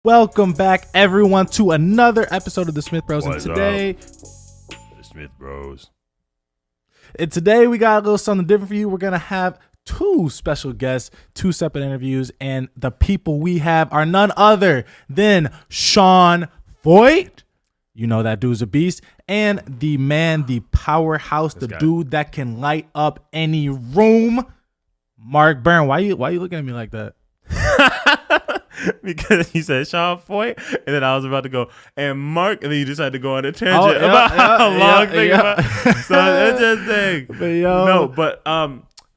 Welcome back, everyone, to another episode of the Smith Bros. What's And today, the Smith Bros. and today we got a little something different for you. We're gonna have two special guests, two separate interviews, and the people we have are none other than Sean Feucht. You know that dude's a beast, and the man, the powerhouse, the dude that can light up any room, Mark Byrne. Why you looking at me like that? Because he said Sean Feucht, and then I was about to go, and Mark, and then you decided to go on a tangent about how long thing about. So interesting.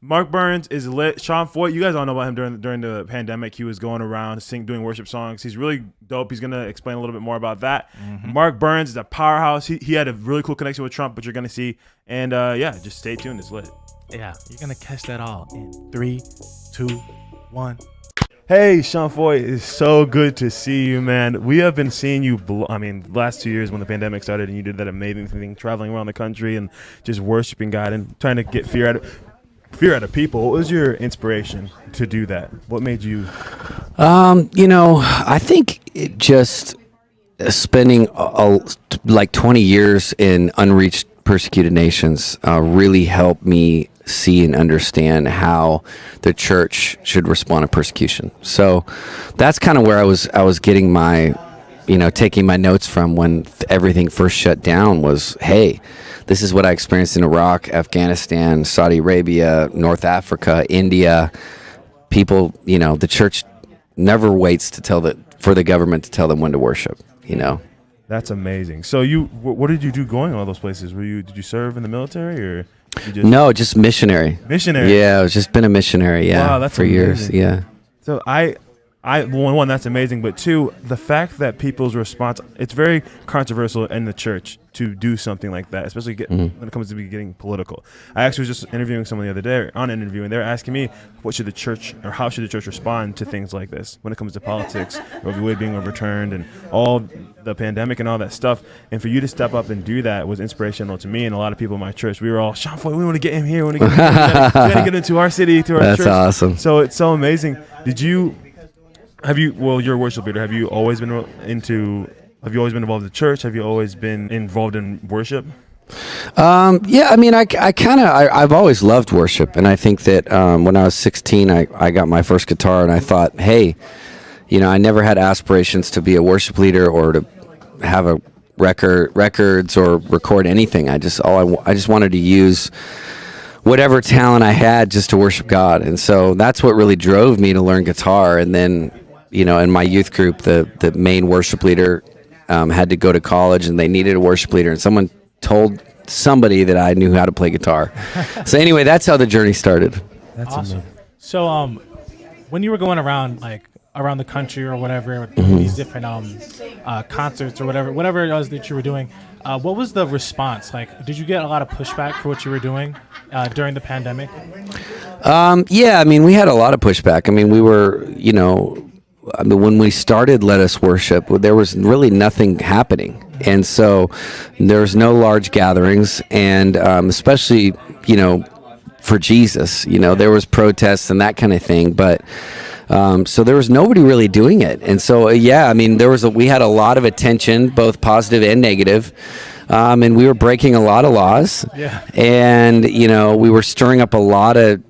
Mark Burns is lit. Sean Feucht, you guys all know about him during the pandemic. He was going around doing worship songs. He's really dope. He's gonna explain a little bit more about that. Mm-hmm. Mark Burns is a powerhouse. He had a really cool connection with Trump, but you're gonna see. And just stay tuned. It's lit. Yeah, you're gonna catch that all in 3, 2, 1. Hey, Sean Feucht, it's so good to see you, man. We have been seeing you, the last 2 years when the pandemic started and you did that amazing thing, traveling around the country and just worshiping God and trying to get fear out of people. What was your inspiration to do that? What made you? I think it just spending like 20 years in unreached persecuted nations really helped me see and understand how the church should respond to persecution. So that's kind of where I was getting my, taking my notes from when everything first shut down was, hey, this is what I experienced in Iraq, Afghanistan, Saudi Arabia, North Africa, India. People, the church never waits for the government to tell them when to worship, That's amazing. So what did you do going all those places? Did you serve in the military or? No, just missionary. Missionary. Yeah, I've just been a missionary. Yeah, wow, that's for amazing. Years. Yeah. So one, that's amazing. But two, the fact that people's response, it's very controversial in the church to do something like that, especially when it comes to getting political. I actually was just interviewing someone the other day on an interview, and they're asking me, how should the church respond to things like this when it comes to politics, Roe v. Wade being overturned, and all the pandemic and all that stuff. And for you to step up and do that was inspirational to me and a lot of people in my church. We were all, Sean Feucht, we want to get him here. We got to get into our city, to our church. That's awesome. So it's so amazing. You're a worship leader. Have you always been involved in church? Have you always been involved in worship? I've always loved worship. And I think that when I was 16, I got my first guitar and I thought, hey, I never had aspirations to be a worship leader or to have a records or record anything. I just wanted to use whatever talent I had just to worship God. And so that's what really drove me to learn guitar. And then, in my youth group, the main worship leader had to go to college and they needed a worship leader. And someone told somebody that I knew how to play guitar. So anyway, that's how the journey started. That's awesome. So when you were going around the country or whatever, these different concerts or whatever it was that you were doing, what was the response? Did you get a lot of pushback for what you were doing during the pandemic? We had a lot of pushback. We were, when we started Let Us Worship, there was really nothing happening. And so there's no large gatherings. And especially, for Jesus, there was protests and that kind of thing. But so there was nobody really doing it. And so, we had a lot of attention, both positive and negative. And we were breaking a lot of laws. Yeah. And, we were stirring up a lot of,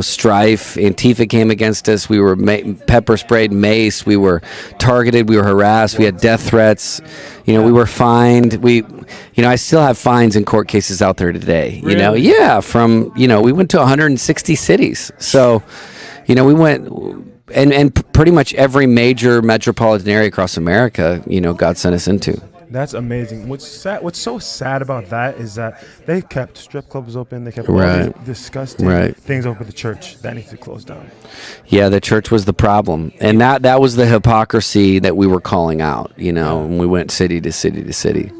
strife. Antifa came against us. We were pepper sprayed, mace. We were targeted. We were harassed. We had death threats. We were fined. I still have fines in court cases out there today. Really? Yeah. We went to 160 cities. So, we went, and pretty much every major metropolitan area across America, God sent us into. That's amazing. What's so sad about that is that they kept strip clubs open. They kept all these disgusting things open. The church that needs to close down. Yeah, the church was the problem, and that was the hypocrisy that we were calling out. When we went city to city to city.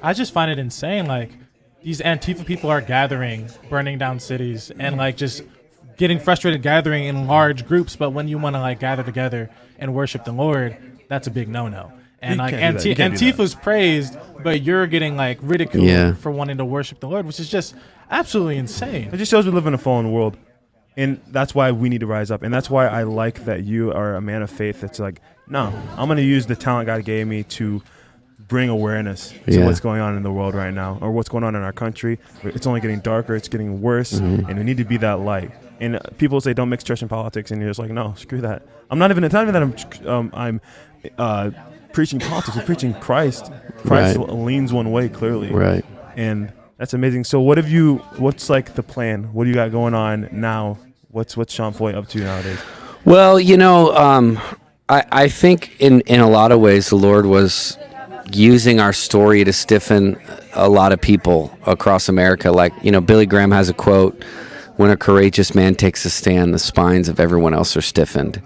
I just find it insane. These Antifa people are gathering, burning down cities, and just getting frustrated gathering in large groups. But when you want to gather together and worship the Lord, that's a big no-no. And Antifa's praised, but you're getting ridiculed for wanting to worship the Lord, which is just absolutely insane. It just shows we live in a fallen world. And that's why we need to rise up. And that's why I like that you are a man of faith that's like, no, I'm going to use the talent God gave me to bring awareness to what's going on in the world right now, or what's going on in our country. It's only getting darker. It's getting worse. And we need to be that light. And people say, don't mix church and politics. And you're just like, no, screw that. It's not even that I'm preaching politics. I'm preaching Christ. Christ leans one way, clearly. Right. And that's amazing. So what's like the plan? What do you got going on now? What's Sean Feucht up to nowadays? Well, I think in a lot of ways the Lord was using our story to stiffen a lot of people across America. Like, Billy Graham has a quote, when a courageous man takes a stand, the spines of everyone else are stiffened.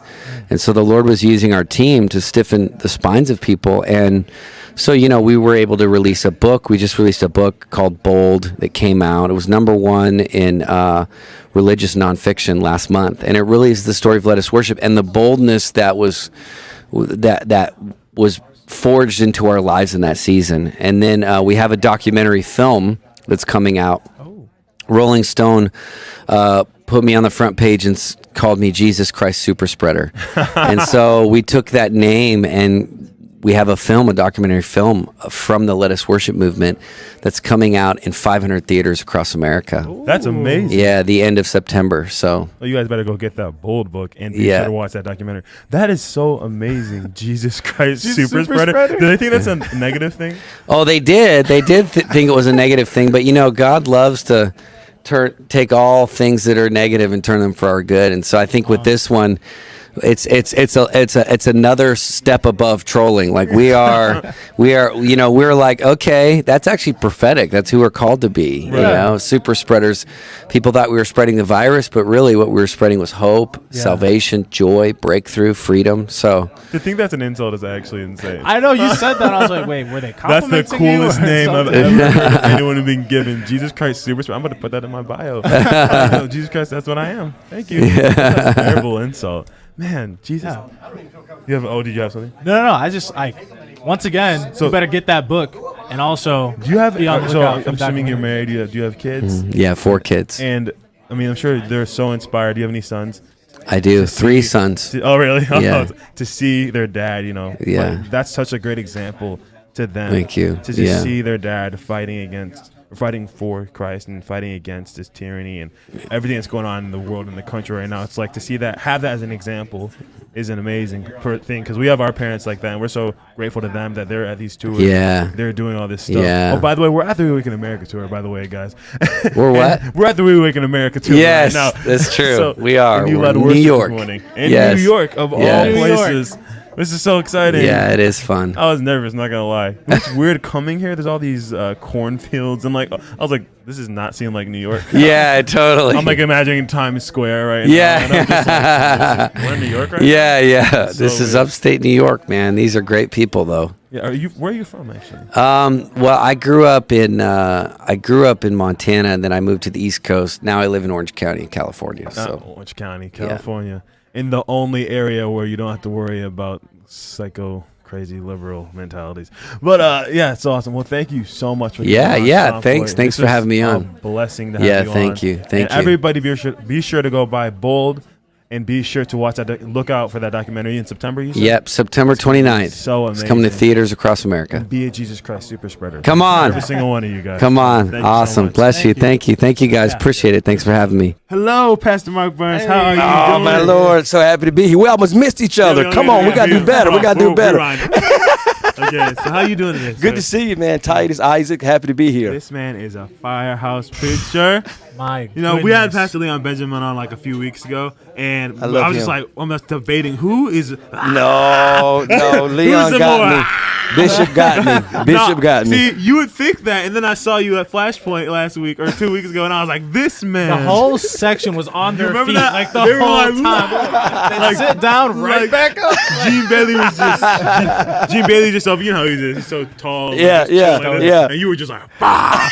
And so the Lord was using our team to stiffen the spines of people. And so, we were able to release a book. We just released a book called Bold that came out. It was #1 in religious nonfiction last month. And it really is the story of Let Us Worship and the boldness that was forged into our lives in that season. And then we have a documentary film that's coming out. Rolling Stone put me on the front page and called me Jesus Christ Super Spreader. And so we took that name and we have a documentary film from the Let Us Worship movement that's coming out in 500 theaters across America. Ooh. That's amazing. Yeah, the end of September. So you guys better go get that Bold book and be sure to watch that documentary. That is so amazing. Jesus Christ Super Spreader. Do they think that's a negative thing? Oh, they did. They did think it was a negative thing. But, God loves to take all things that are negative and turn them for our good. And so I think with this one, it's another step above trolling. Like we're like, okay, that's actually prophetic. That's who we're called to be. Right. Super spreaders. People thought we were spreading the virus, but really what we were spreading was hope, salvation, joy, breakthrough, freedom. So to think that's an insult is actually insane. I know you said that. I was like, wait, were they complimenting That's the coolest name I've ever heard anyone have been given. Jesus Christ Super Spreader. I'm going to put that in my bio. Jesus Christ, that's what I am. Thank you. That's a terrible insult. Man, Jesus. Yeah. Did you have something? No. Once again, you better get that book. And also, do you have, be on the so lookout I'm assuming you're married. Do you have kids? Yeah, 4 kids. And, I'm sure they're so inspired. Do you have any sons? I do. 3 sons. Oh, really? Yeah. To see their dad, Yeah. That's such a great example to them. Thank you. To just see their dad fighting for Christ and fighting against this tyranny and everything that's going on in the world and the country right now. It's like to see that, have that as an example is an amazing thing, because we have our parents like that, and we're so grateful to them that they're at these tours. Yeah. They're doing all this stuff. Yeah. Oh, by the way, we're at the We Week in America tour, by the way, guys. We're what? We're at the We Week in America tour yes, right now. That's true. So, we are. And you we're led in worship New York. this morning. In New York, of all places. This is so exciting. Yeah, it is fun. I was nervous, not gonna lie. It's weird coming here. There's all these cornfields, and I was like, this is not seem like New York. Yeah, totally. I'm like imagining Times Square right now. Yeah. And I'm just like, we're in New York right now? Yeah. It's this so is weird. upstate New York, man. These are great people, though. Yeah. Where are you from, actually? Well, I grew up in Montana, and then I moved to the East Coast. Now I live in Orange County, California. So Orange County, California. In the only area where you don't have to worry about psycho crazy liberal mentalities. But it's awesome. Well, thank you so much for Thanks for having me on. Blessing to have you on. Thank you. Everybody be sure to go buy Bold, and be sure to watch that. Look out for that documentary in September. You said? Yep, September 29th. So amazing. It's coming to theaters across America. Be a Jesus Christ Super Spreader. Come on. Every single one of you guys. Come on. Thank you Awesome. so much. Bless you. Thank you guys. Appreciate it. Thanks for having me. Hello, Pastor Mark Burns. How are you Oh, doing? my Lord. So happy to be here. We almost missed each other. Come on. We got to do better. We got to do better. Okay, so how you doing today? Good to see you, man. Titus Isaac. Happy to be here. This man is a firehouse preacher. We had Pastor Leon Benjamin on like a few weeks ago, and I was just like, I'm just debating who is. No, Leon got me. Bishop got me. See, you would think that, and then I saw you at Flashpoint last week or 2 weeks ago, and I was like, this man. The whole section was on their feet, that? like the They were whole like, time. They sit down right back up. Gene Bailey was just Gene Bailey just up. You know how he is. He's so tall. Yeah. And you were just like, bah!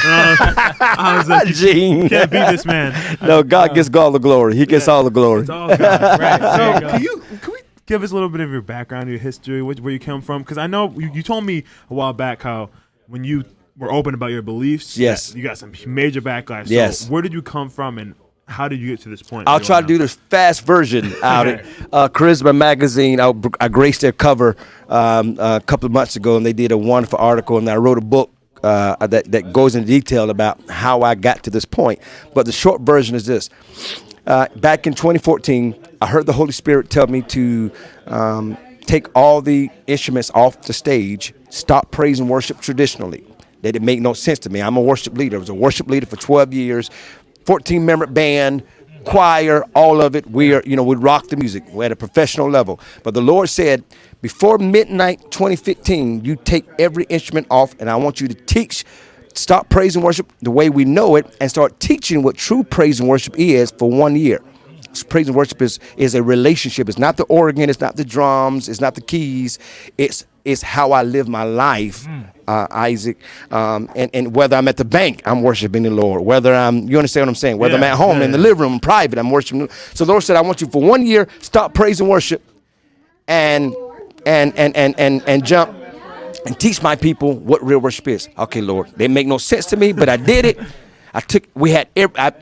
I was like, Gene. You can't beat this man. No, God gets all the glory. He gets all the glory. It's all God. Right. So can we give us a little bit of your background, your history, where you come from? Because I know you told me a while back how when you were open about your beliefs, Yes. you got some major backlash. Yes. So where did you come from, and How did you get to this point? I'll try to do this fast version out it. Charisma Magazine, I graced their cover a couple of months ago, and they did a wonderful article, and I wrote a book that goes into detail about how I got to this point. But the short version is this. Back in 2014, I heard the Holy Spirit tell me to take all the instruments off the stage, stop praise and worship traditionally. That it made no sense to me. I'm a worship leader. I was a worship leader for 12 years, 14-member band, choir, all of it. We rock the music. We're at a professional level. But the Lord said, before midnight 2015, you take every instrument off, and I want you to teach, stop praise and worship the way we know it, and start teaching what true praise and worship is for 1 year. Praise and worship is a relationship. It's not the organ. It's not the drums. It's not the keys. It's how I live my life, Isaac. And whether I'm at the bank, I'm worshiping the Lord. Whether you understand what I'm saying? Whether I'm at home, in the living room, private, I'm worshiping. So the Lord said, I want you for 1 year, stop praise and worship, and jump and teach my people what real worship is. Okay, Lord, they make no sense to me, but I did it.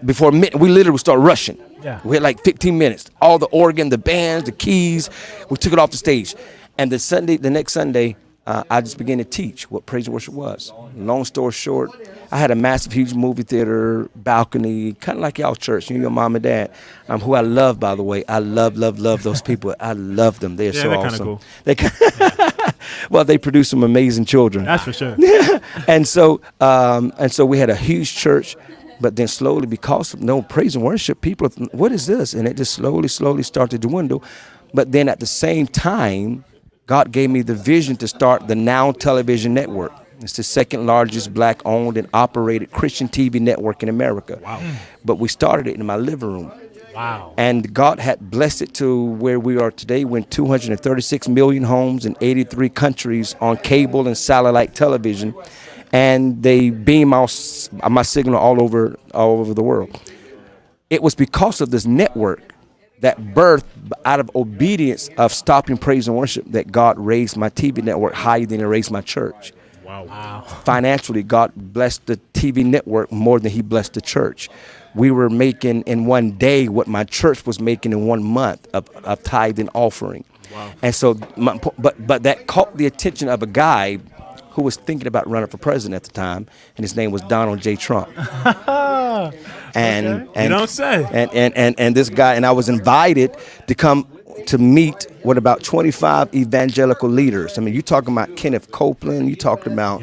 Before midnight, we literally started rushing. Yeah. We had like 15 minutes. All the organ, the bands, the keys, we took it off the stage. And the next Sunday, I just began to teach what praise and worship was. Long story short, I had a massive, huge movie theater, balcony, kind of like y'all's church, your mom and dad, who I love, by the way. I love those people. I love them. They're so awesome. Cool. Well, they produce some amazing children. That's for sure. And so we had a huge church. But then slowly, because of no praise and worship, people, what is this? And it just slowly started to dwindle. But then at the same time, God gave me the vision to start the Now Television Network. It's the second largest black-owned and operated Christian TV network in America. Wow. But we started it in my living room. Wow. And God had blessed it to where we are today. We're in 236 million homes in 83 countries on cable and satellite television. And they beam my signal all over the world. It was because of this network that birthed out of obedience of stopping praise and worship that God raised my TV network higher than He raised my church. Wow. Financially, God blessed the TV network more than He blessed the church. We were making in one day what my church was making in 1 month of tithe and offering. Wow. And so, but that caught the attention of a guy who was thinking about running for president at the time, and his name was Donald J. Trump. And you don't say. And this guy, and I was invited to come to meet with about 25 evangelical leaders. I mean, you talking about Kenneth Copeland, you talking about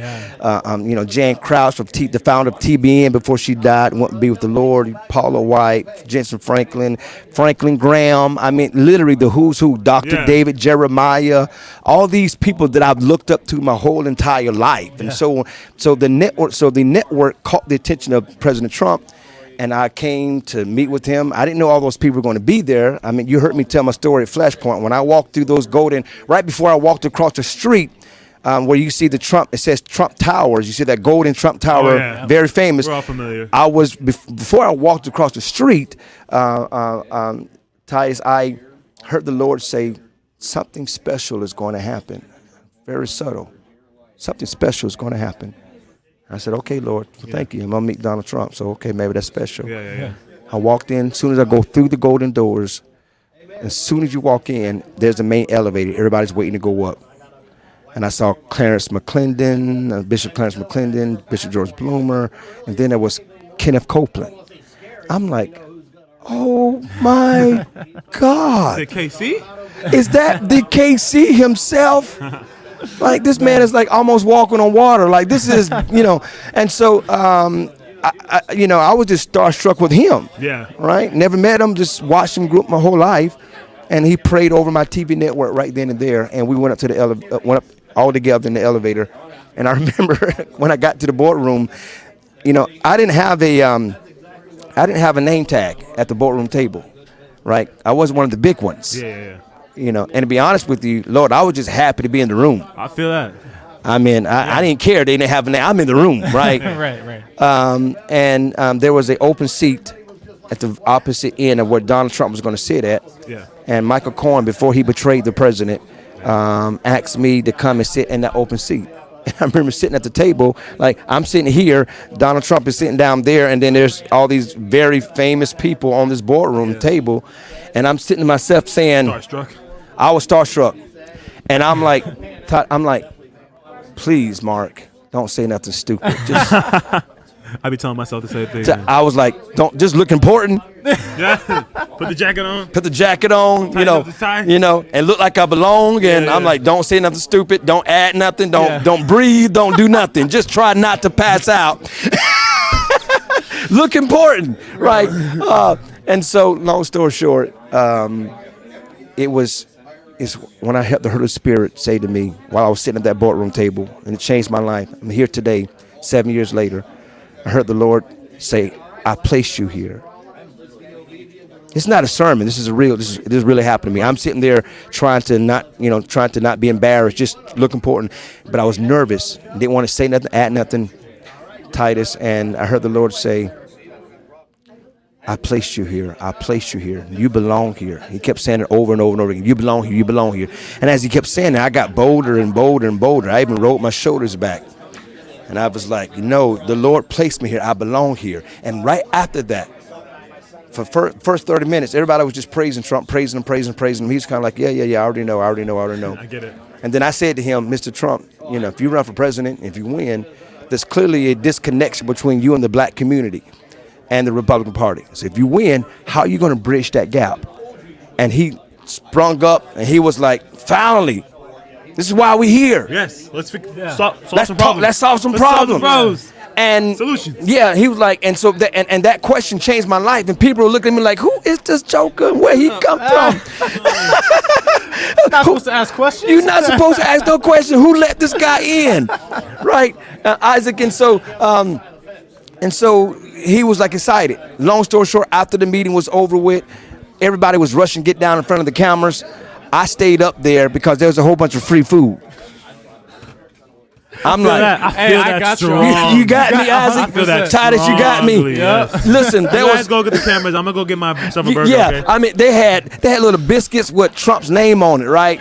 Jan Krause, the founder of TBN before she died and went to be with the Lord, Paula White, Jensen Franklin Graham. I mean, literally the who's who, Dr. David Jeremiah, all these people that I've looked up to my whole entire life. And so the network caught the attention of President Trump. And I came to meet with him. I didn't know all those people were going to be there. I mean, you heard me tell my story at Flashpoint. When I walked through those right before I walked across the street, where you see it says Trump Towers. You see that golden Trump Tower, very famous. We're all familiar. Before I walked across the street, Tyus, I heard the Lord say, something special is going to happen. Very subtle. Something special is going to happen. I said, okay, Lord, thank you. I'm going to meet Donald Trump. So, okay, maybe that's special. Yeah. I walked in. As soon as I go through the golden doors, as soon as you walk in, there's the main elevator. Everybody's waiting to go up. And I saw Clarence McClendon, Bishop Clarence McClendon, Bishop George Bloomer, and then there was Kenneth Copeland. I'm like, oh, my God. Is it KC? Is that the KC himself? Like, this man is like almost walking on water. Like, this is, and so, I was just starstruck with him. Yeah. Right? Never met him, just watched him grow up my whole life. And he prayed over my TV network right then and there. And we went up to the went up all together in the elevator. And I remember when I got to the boardroom, I didn't have a name tag at the boardroom table. Right? I wasn't one of the big ones. Yeah. And to be honest with you, Lord, I was just happy to be in the room. I feel that. I mean, I didn't care. They didn't have a name. I'm in the room, right? Right. There was an open seat at the opposite end of where Donald Trump was going to sit at. Yeah. And Michael Cohen, before he betrayed the president, asked me to come and sit in that open seat. And I remember sitting at the table, like I'm sitting here, Donald Trump is sitting down there, and then there's all these very famous people on this boardroom table, and I'm sitting to myself saying, Starstruck. I was starstruck, and I'm like, please, Mark, don't say nothing stupid. Just, I be telling myself the same thing. I was like, don't just look important. Yeah. Put the jacket on. Put the jacket on, Tighten up the tie. and look like I belong. And I'm like, don't say nothing stupid. Don't add nothing. Don't breathe. Don't do nothing. Just try not to pass out. Look important, right? And so, long story short, it's when I heard the Holy Spirit say to me while I was sitting at that boardroom table, and it changed my life. I'm here today, 7 years later. I heard the Lord say, I placed you here. It's not a sermon. This is really happened to me. I'm sitting there trying to not be embarrassed, just look important. But I was nervous, didn't want to say nothing, add nothing, Titus. And I heard the Lord say, I placed you here. I placed you here. You belong here. He kept saying it over and over and over again. You belong here. You belong here. And as he kept saying it, I got bolder and bolder and bolder. I even rolled my shoulders back. And I was like, the Lord placed me here. I belong here. And right after that, for first 30 minutes, everybody was just praising Trump, praising him. He was kind of like, yeah, I already know. I get it. And then I said to him, Mr. Trump, if you run for president, if you win, there's clearly a disconnection between you and the black community and the Republican Party. So if you win, how are you going to bridge that gap? And he sprung up and he was like, finally, this is why we're here. Yes, let's solve some problems. Let's solve some problems. And solutions. Yeah, he was like, and so and that question changed my life. And people were looking at me like, who is this joker? Where he come from? You're not supposed to ask questions. You're not supposed to ask no question. Who let this guy in? Right, Isaac. And so he was like excited. Long story short, after the meeting was over with, everybody was rushing to get down in front of the cameras. I stayed up there because there was a whole bunch of free food. I'm like, I got you. You got me, Isaac. Titus, you got me. Yes. Listen, Let's go get the cameras. I'm gonna go get myself a burger. Yeah, okay? I mean, they had little biscuits with Trump's name on it, right?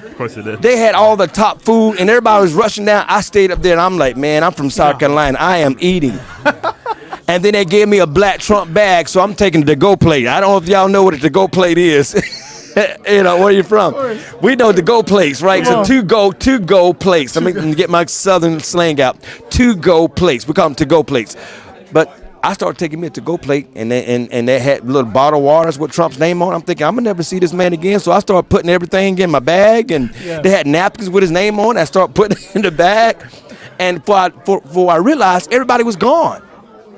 Of course they did. They had all the top food, and everybody was rushing down. I stayed up there, and I'm like, man, I'm from South Carolina. I am eating. And then they gave me a black Trump bag, so I'm taking the to-go plate. I don't know if y'all know what a to-go plate is. Where are you from? We know to-go plates, right? So to-go plates. Let me get my southern slang out. To-go plates. We call them to-go plates. But I started taking me a to-go plate, and they had little bottled waters with Trump's name on it. I'm thinking, I'm going to never see this man again. So I started putting everything in my bag, and they had napkins with his name on it. I started putting it in the bag. And before I realized, everybody was gone.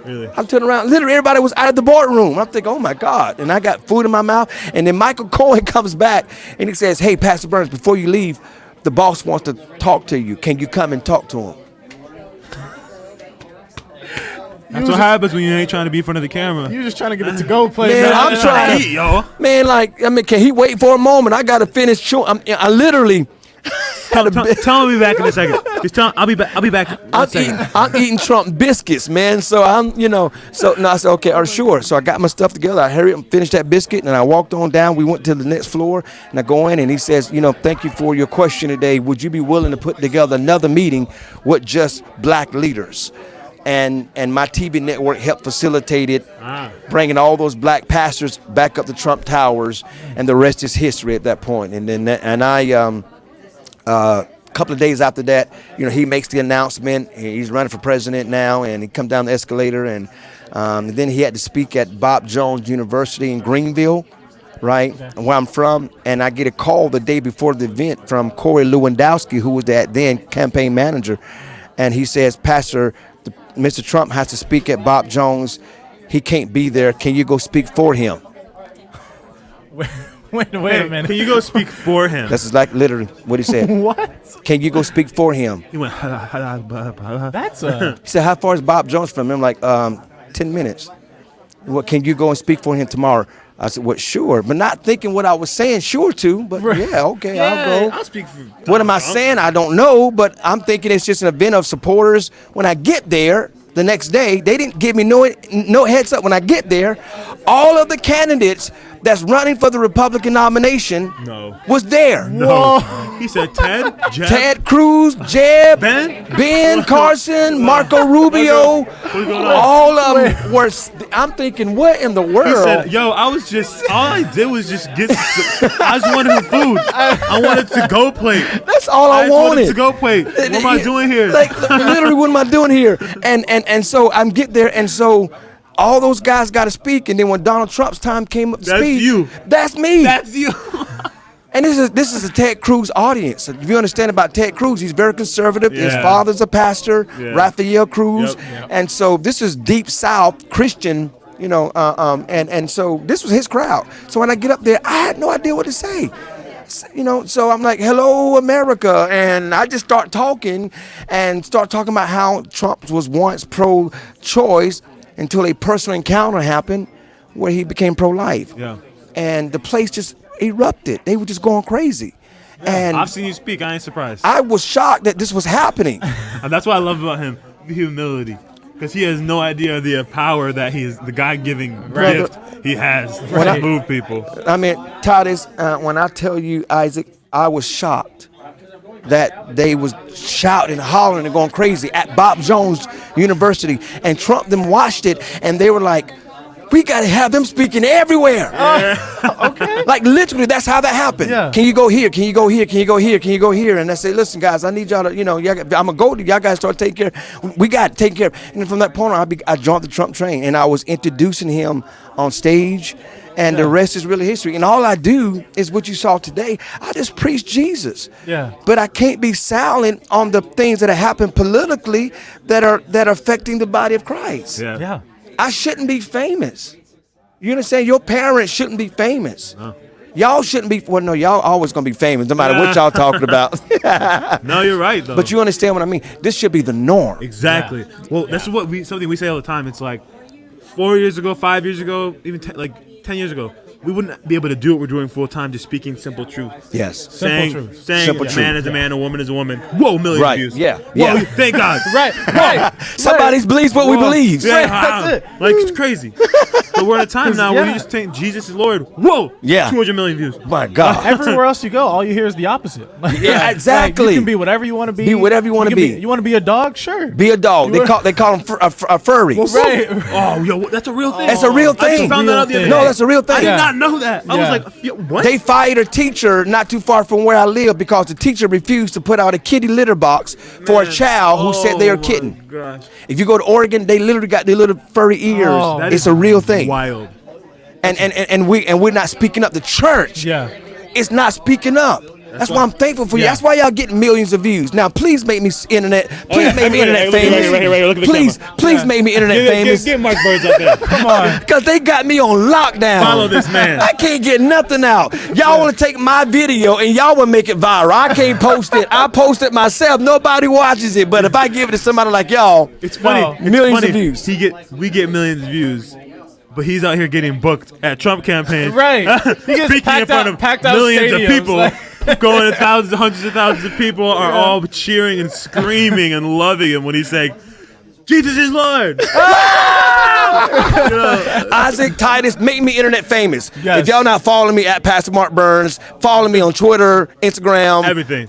Really? I'm turning around. Literally, everybody was out of the boardroom. I'm thinking, oh, my God. And I got food in my mouth. And then Michael Cohen comes back, and he says, hey, Pastor Burns, before you leave, the boss wants to talk to you. Can you come and talk to him? That's what happens when you ain't trying to be in front of the camera. You're just trying to get it to go place. Man, I'm trying to eat, yo. Man, can he wait for a moment? I got to finish chewing. I literally... Tell him I'll be back in a second. Just tell him I'll be back in a second. I'm eating Trump biscuits, man. So I said, okay, sure. So I got my stuff together. I hurried and finished that biscuit, and I walked on down. We went to the next floor, and I go in, and he says, thank you for your question today. Would you be willing to put together another meeting with just black leaders? And my TV network helped facilitate it, bringing all those black pastors back up the Trump Towers, and the rest is history at that point. And then a couple of days after that, he makes the announcement. He's running for president now, and he come down the escalator, and then he had to speak at Bob Jones University in Greenville, right, where I'm from. And I get a call the day before the event from Corey Lewandowski, who was that then campaign manager, and he says, Pastor, Mr. Trump has to speak at Bob Jones. He can't be there. Can you go speak for him? Wait a minute. Can you go speak for him? That's like literally what he said. What? Can you go speak for him? He went, That's a... He said, how far is Bob Jones from him? I'm like, 10 minutes. Well, can you go and speak for him tomorrow? I said, well, sure. But not thinking what I was saying sure to. But yeah, okay, I'll go. I'll speak for What am I saying? I don't know. But I'm thinking it's just an event of supporters. When I get there the next day, they didn't give me no heads up. When I get there, all of the candidates that's running for the Republican nomination was there. No. He said Ted, Jeb, Ted Cruz, Jeb, Ben Carson, Marco Rubio, all of them were. I'm thinking, what in the world? He said, yo, all I did was just get, I just wanted food. I wanted to-go plate. That's all I wanted. To-go plate. What am I doing here? Like, literally, what am I doing here? And so I'm get there, and so all those guys got to speak, and then when Donald Trump's time came up to speak, you. That's me. That's you. And this is a Ted Cruz audience. If you understand about Ted Cruz, he's very conservative. His father's a pastor, Raphael Cruz, and so this is deep South Christian, and so this was his crowd. So when I get up there, I had no idea what to say. So I'm like, hello, America. And I just start talking about how Trump was once pro-choice until a personal encounter happened where he became pro-life. Yeah. And the place just erupted. They were just going crazy. And I've seen you speak. I ain't surprised. I was shocked that this was happening. And that's what I love about him, the humility. Because he has no idea of the power that he is, the God-giving gift he has to move people. I mean, Titus, when I tell you, Isaac, I was shocked that they was shouting, hollering, and going crazy at Bob Jones University. And Trump them watched it, and they were like, we got to have them speaking everywhere. Okay. Like literally, that's how that happened. Yeah. Can you go here? Can you go here? Can you go here? Can you go here? And I say, listen, guys, I need y'all to, I'm going to go to y'all guys start taking care. We got to take care. And then from that point on, I joined the Trump train, and I was introducing him on stage, and the rest is really history. And all I do is what you saw today. I just preach Jesus. Yeah. But I can't be silent on the things that have happened politically that are affecting the body of Christ. Yeah. I shouldn't be famous. You understand? Your parents shouldn't be famous. Y'all shouldn't be. Well, no, y'all always gonna be famous, no matter what y'all talking about. No, you're right though. But you understand what I mean? This should be the norm. Exactly. Yeah. Well, that's something we say all the time. It's like 4 years ago, 5 years ago, even 10 years ago, we wouldn't be able to do what we're doing full time, just speaking simple truth. Yes. Saying Simple a truth. Man is a man, a woman is a woman. Whoa, millions of views. Yeah. Whoa, thank God. Right. Somebody believes what we believe. Yeah, That's it. Like, it's crazy. But we're at a time now where you just think Jesus is Lord. Whoa. Yeah. 200 million views. My God. Everywhere else you go, all you hear is the opposite. Yeah, exactly. Like, you can be whatever you want to be. Be whatever you want to be. You want to be a dog? Sure. Be a dog. They call them furries. Right. Oh, yo, that's a real thing. That's a real I thing. just found that out the other day. No, that's a real thing. I did not know that. I was like, what? They fired a teacher not too far from where I live because the teacher refused to put out a kitty litter box for a child who said they were kitten. Gosh. If you go to Oregon, they literally got their little furry ears. Oh, It's a real thing. Wild. And we're not speaking up. The church is not speaking up. That's why I'm thankful for you. That's why y'all getting millions of views. Now, please make me internet. Please make me internet famous. Look at the Please make me internet famous. Get Mark Birds up there. Come on. Because they got me on lockdown. Follow this man. I can't get nothing out. Y'all want to take my video and y'all want to make it viral. I can't post it. I post it myself. Nobody watches it. But if I give it to somebody like y'all, It's funny. No. It's Millions funny. of views. We get millions of views. But he's out here getting booked at Trump campaigns. Right. He gets Speaking in front of packed out millions of stadiums, people. like- Going to thousands, hundreds of thousands of people are all cheering and screaming and loving him when he's saying, Jesus is Lord. Isaac, Titus, make me internet famous. Yes. If y'all not following me at Pastor Mark Burns, follow me on Twitter, Instagram, Everything.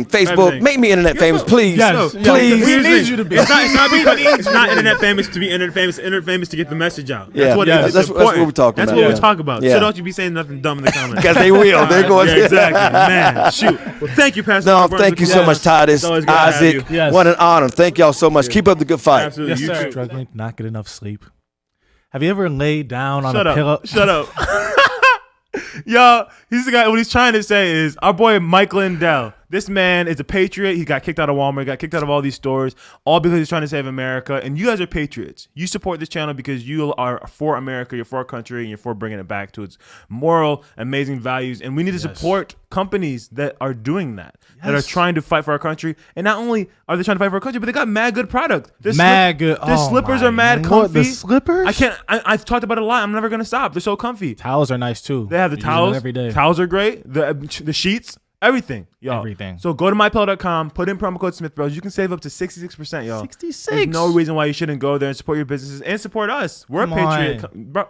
Facebook. Everything. Make me internet famous, please. Yes. Please. We need you to be. It's not internet famous to be internet famous. Internet famous to get the message out. Yeah. That's what Yes. it's That's what important. we're talking That's about. what Yeah. we talk about. Yeah. So don't you be saying nothing dumb in the comments. Because they will. They're going Yeah, to. exactly. Man, shoot. Well, thank you, Pastor. No, Mark Burns, thank you for so coming much, on. Titus, It's always good to have Isaac. you. Yes. What an honor. Thank y'all so much. Keep up the good fight. Absolutely. Yes, You sir. too. Struggling to not get enough sleep. Have you ever laid down on Shut a up. pillow? Shut up. Yo, he's the guy. What he's trying to say is our boy Mike Lindell. This man is a patriot. He got kicked out of Walmart. He got kicked out of all these stores, all because he's trying to save America. And you guys are patriots. You support this channel because you are for America. You're for our country, and you're for bringing it back to its moral, amazing values. And we need to support companies that are doing that, that are trying to fight for our country. And not only are they trying to fight for our country, but they got mad good product. Good. Their slippers are mad comfy. The slippers? I've talked about it a lot. I'm never gonna stop. They're so comfy. Towels are nice too. They have the You use them towels. every day. Towels are great. The sheets, everything, y'all. Everything. So go to mypillow.com, put in promo code SmithBros. You can save up to 66%, y'all. 66. There's no reason why you shouldn't go there and support your businesses and support us. We're Come a patriot. on. Bro.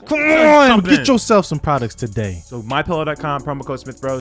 Come on, Something. get yourself some products today. So mypillow.com, promo code SmithBros.